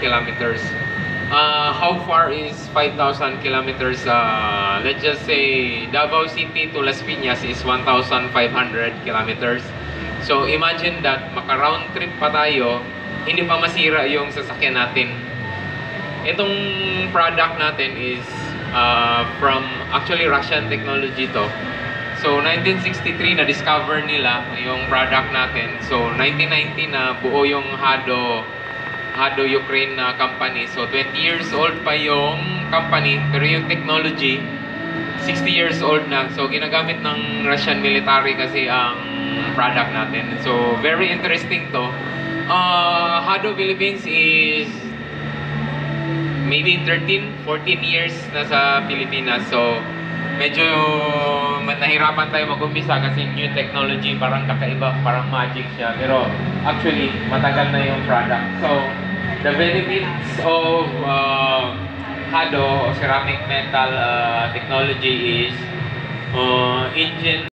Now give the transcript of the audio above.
kilometers. How far is 5,000 kilometers? Let's just say Davao City to Las Piñas is 1,500 kilometers. So imagine that maka-round trip pa tayo, hindi pa masira yung sasakyan natin. Itong product natin is from actually Russian technology to. So 1963 na discover nila yung product natin. So 1990 na buo yung Hado Ukraine na company. So 20 years old pa yung company, pero yung technology 60 years old na. So ginagamit ng Russian military kasi ang product natin. So very interesting to. Hado Philippines is maybe 13, 14 years na sa Pilipinas. So medyo nahirapan tayo mag-umpisa kasi new technology, parang kakaiba, parang magic siya. Pero actually, matagal na yung product. So, the benefits of Hado, ceramic metal technology is engine